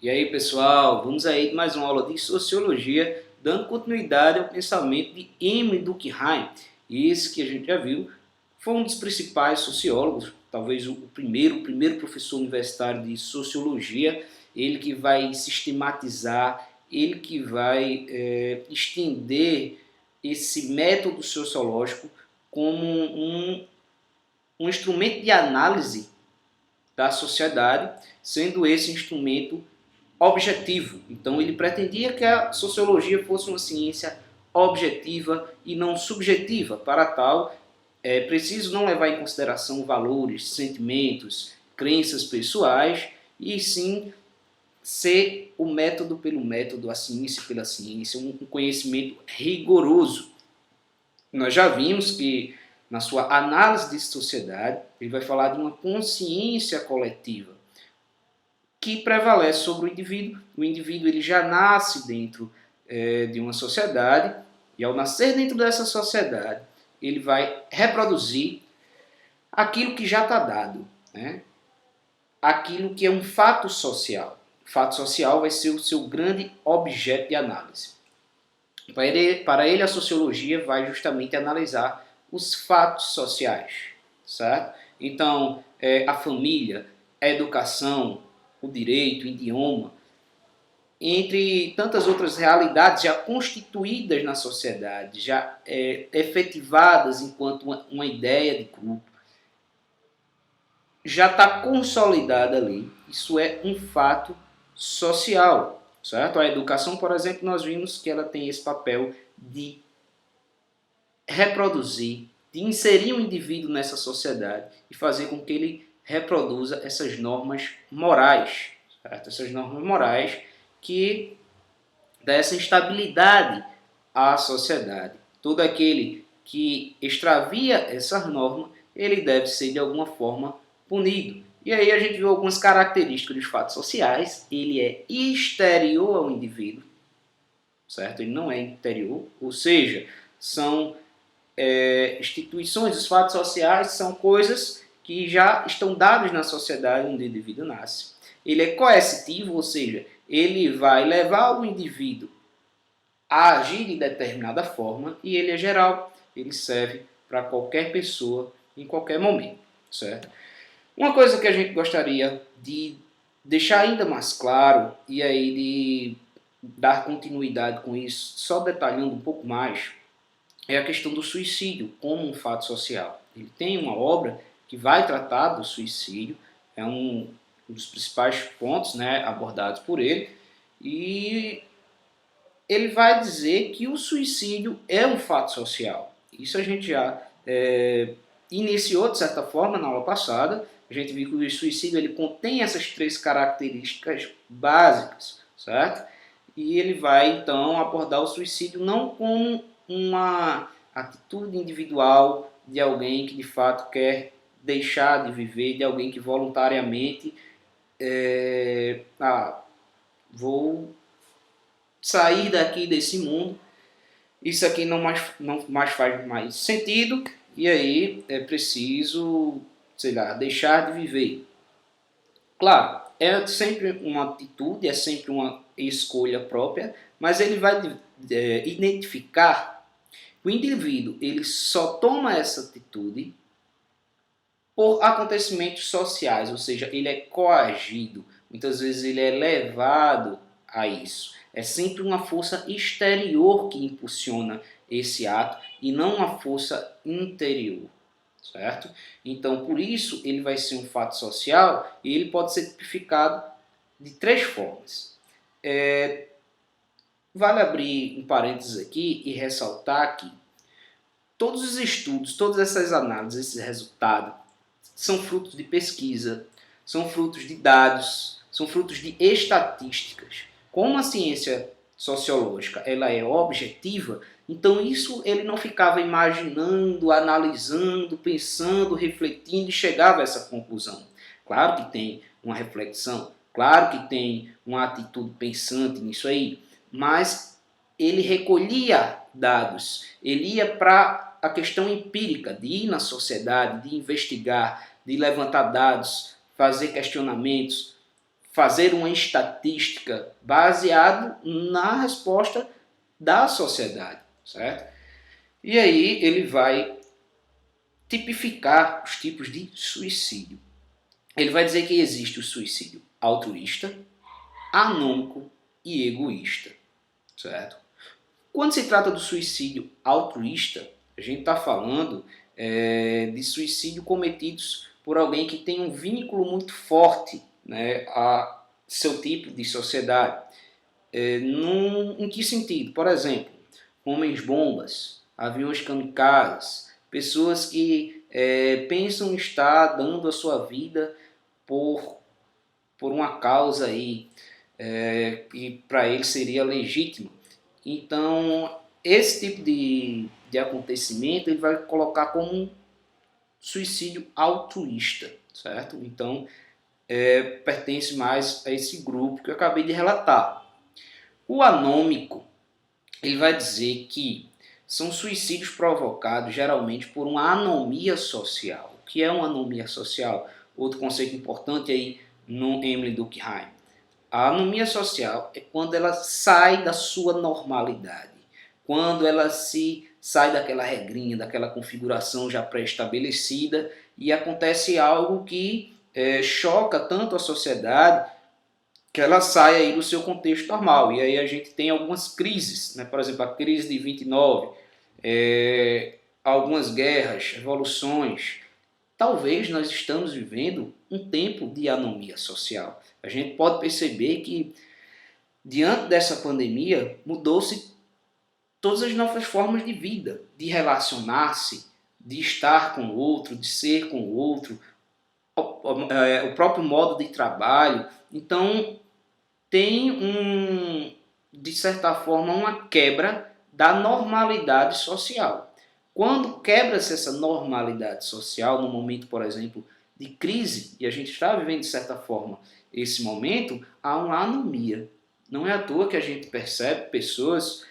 E aí, pessoal, vamos aí mais uma aula de Sociologia, dando continuidade ao pensamento de Emile Durkheim. Esse que a gente já viu foi um dos principais sociólogos, talvez o primeiro professor universitário de Sociologia, ele que vai sistematizar, ele que vai estender esse método sociológico como um instrumento de análise da sociedade, sendo esse instrumento objetivo. Então ele pretendia que a sociologia fosse uma ciência objetiva e não subjetiva. Para tal, é preciso não levar em consideração valores, sentimentos, crenças pessoais, e sim ser o método pelo método, a ciência pela ciência, um conhecimento rigoroso. Nós já vimos que na sua análise de sociedade, ele vai falar de uma consciência coletiva que prevalece sobre o indivíduo. O indivíduo ele já nasce dentro de uma sociedade, e ao nascer dentro dessa sociedade, ele vai reproduzir aquilo que já está dado, né? Aquilo que é um fato social. O fato social vai ser o seu grande objeto de análise. Para ele a sociologia vai justamente analisar os fatos sociais, certo? Então, a família, a educação, o direito, o idioma, entre tantas outras realidades já constituídas na sociedade, já efetivadas enquanto uma ideia de grupo, já está consolidada ali. Isso é um fato social, certo? A educação, por exemplo, nós vimos que ela tem esse papel de reproduzir, de inserir o indivíduo nessa sociedade e fazer com que ele reproduza essas normas morais, certo? Essas normas morais que dá essa estabilidade à sociedade. Todo aquele que extravia essas normas, ele deve ser de alguma forma punido. E aí a gente viu algumas características dos fatos sociais. Ele é exterior ao indivíduo, certo? Ele não é interior, ou seja, são instituições, os fatos sociais são coisas que já estão dadas na sociedade onde o indivíduo nasce. Ele é coercitivo, ou seja, ele vai levar o indivíduo a agir de determinada forma, e ele é geral, ele serve para qualquer pessoa em qualquer momento, certo? Uma coisa que a gente gostaria de deixar ainda mais claro, e aí de dar continuidade com isso, só detalhando um pouco mais, é a questão do suicídio como um fato social. Ele tem uma obra que vai tratar do suicídio, é um dos principais pontos, né, abordados por ele, e ele vai dizer que o suicídio é um fato social. Isso a gente já iniciou, de certa forma, na aula passada. A gente viu que o suicídio ele contém essas três características básicas, certo? E ele vai, então, abordar o suicídio não como uma atitude individual de alguém que, de fato, quer deixar de viver, de alguém que voluntariamente vou sair daqui desse mundo, isso aqui não mais faz mais sentido, e aí é preciso, sei lá, deixar de viver. Claro, é sempre uma atitude, é sempre uma escolha própria, mas ele vai identificar que o indivíduo ele só toma essa atitude por acontecimentos sociais, ou seja, ele é coagido, muitas vezes ele é levado a isso. É sempre uma força exterior que impulsiona esse ato e não uma força interior, certo? Então, por isso, ele vai ser um fato social e ele pode ser tipificado de três formas. Vale abrir um parênteses aqui e ressaltar que todos os estudos, todas essas análises, esse resultado, são frutos de pesquisa, são frutos de dados, são frutos de estatísticas. Como a ciência sociológica ela é objetiva, então isso ele não ficava imaginando, analisando, pensando, refletindo e chegava a essa conclusão. Claro que tem uma reflexão, claro que tem uma atitude pensante nisso aí, mas ele recolhia dados, ele ia para a questão empírica, de ir na sociedade, de investigar, de levantar dados, fazer questionamentos, fazer uma estatística baseado na resposta da sociedade, certo? E aí ele vai tipificar os tipos de suicídio. Ele vai dizer que existe o suicídio altruísta, anômico e egoísta, certo? Quando se trata do suicídio altruísta, a gente está falando de suicídio cometidos por alguém que tem um vínculo muito forte, né, a seu tipo de sociedade. Em que sentido? Por exemplo, homens-bombas, aviões kamikazes, pessoas que pensam estar dando a sua vida por uma causa aí, que para ele seria legítima. Então, esse tipo de acontecimento ele vai colocar como um suicídio altruísta, certo? Então, pertence mais a esse grupo que eu acabei de relatar. O anômico, ele vai dizer que são suicídios provocados geralmente por uma anomia social. O que é uma anomia social? Outro conceito importante aí no Emile Durkheim. A anomia social é quando ela sai da sua normalidade, quando ela se sai daquela regrinha, daquela configuração já pré-estabelecida e acontece algo que choca tanto a sociedade que ela sai aí do seu contexto normal. E aí a gente tem algumas crises, né? Por exemplo, a crise de 29, algumas guerras, revoluções. Talvez nós estamos vivendo um tempo de anomia social. A gente pode perceber que, diante dessa pandemia, mudou-se todas as novas formas de vida, de relacionar-se, de estar com o outro, de ser com o outro, o próprio modo de trabalho. Então, tem, de certa forma, uma quebra da normalidade social. Quando quebra-se essa normalidade social, no momento, por exemplo, de crise, e a gente está vivendo, de certa forma, esse momento, há uma anomia. Não é à toa que a gente percebe pessoas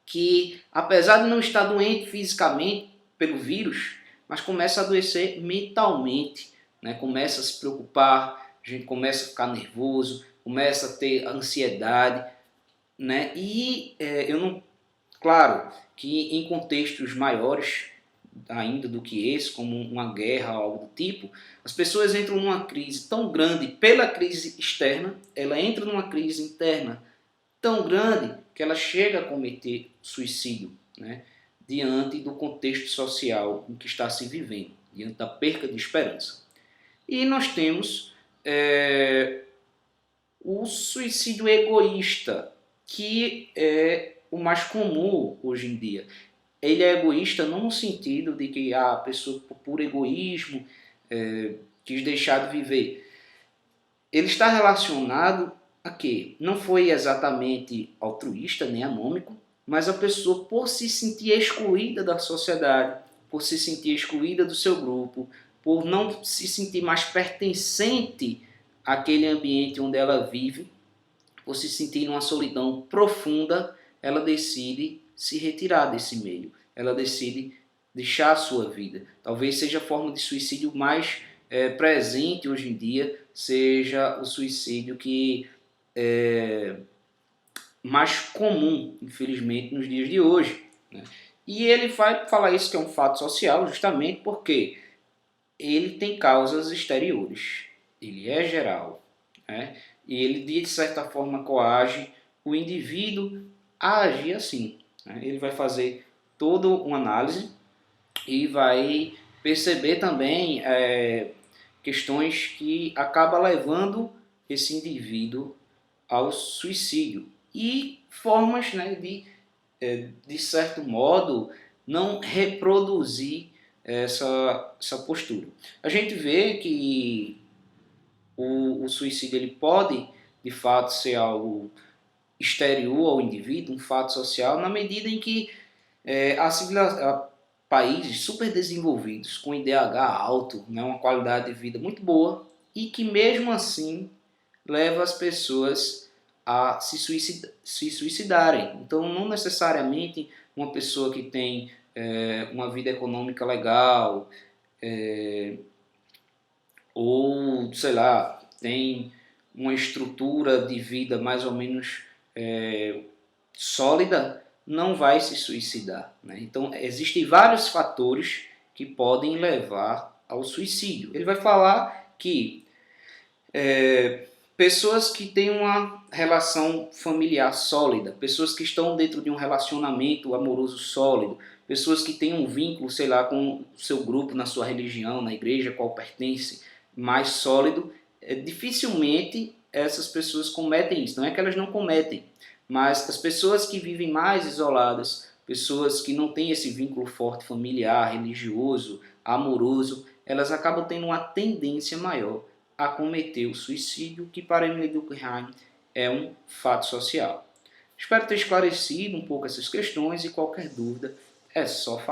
que, apesar de não estar doente fisicamente pelo vírus, mas começa a adoecer mentalmente, né? Começa a se preocupar, a gente começa a ficar nervoso, começa a ter ansiedade, né? E eu não, claro que em contextos maiores ainda do que esse, como uma guerra ou algo do tipo, as pessoas entram numa crise tão grande pela crise externa, ela entra numa crise interna tão grande que ela chega a cometer suicídio, né? Diante do contexto social em que está se vivendo, diante da perca de esperança. E nós temos o suicídio egoísta, que é o mais comum hoje em dia. Ele é egoísta não no sentido de que a pessoa, por egoísmo, quis deixar de viver. Ele está relacionado a quê? Não foi exatamente altruísta nem anômico, mas a pessoa, por se sentir excluída da sociedade, por se sentir excluída do seu grupo, por não se sentir mais pertencente àquele ambiente onde ela vive, por se sentir numa solidão profunda, ela decide se retirar desse meio. Ela decide deixar a sua vida. Talvez seja a forma de suicídio mais presente hoje em dia, seja o suicídio que é mais comum, infelizmente, nos dias de hoje, né? E ele vai falar isso que é um fato social justamente porque ele tem causas exteriores, ele é geral, né? E ele de certa forma coage o indivíduo a agir assim, né? Ele vai fazer toda uma análise e vai perceber também questões que acabam levando esse indivíduo ao suicídio e formas, né, de certo modo, não reproduzir essa postura. A gente vê que o suicídio ele pode, de fato, ser algo exterior ao indivíduo, um fato social, na medida em que países super desenvolvidos, com IDH alto, né, uma qualidade de vida muito boa, e que mesmo assim leva as pessoas a se suicidarem. Então, não necessariamente uma pessoa que tem uma vida econômica legal, ou, sei lá, tem uma estrutura de vida mais ou menos sólida, não vai se suicidar, né? Então, existem vários fatores que podem levar ao suicídio. Ele vai falar que pessoas que têm uma relação familiar sólida, pessoas que estão dentro de um relacionamento amoroso sólido, pessoas que têm um vínculo, sei lá, com o seu grupo, na sua religião, na igreja a qual pertence, mais sólido, dificilmente essas pessoas cometem isso. Não é que elas não cometem, mas as pessoas que vivem mais isoladas, pessoas que não têm esse vínculo forte familiar, religioso, amoroso, elas acabam tendo uma tendência maior a cometer o suicídio, que para Emily Durkheim é um fato social. Espero ter esclarecido um pouco essas questões e qualquer dúvida é só falar.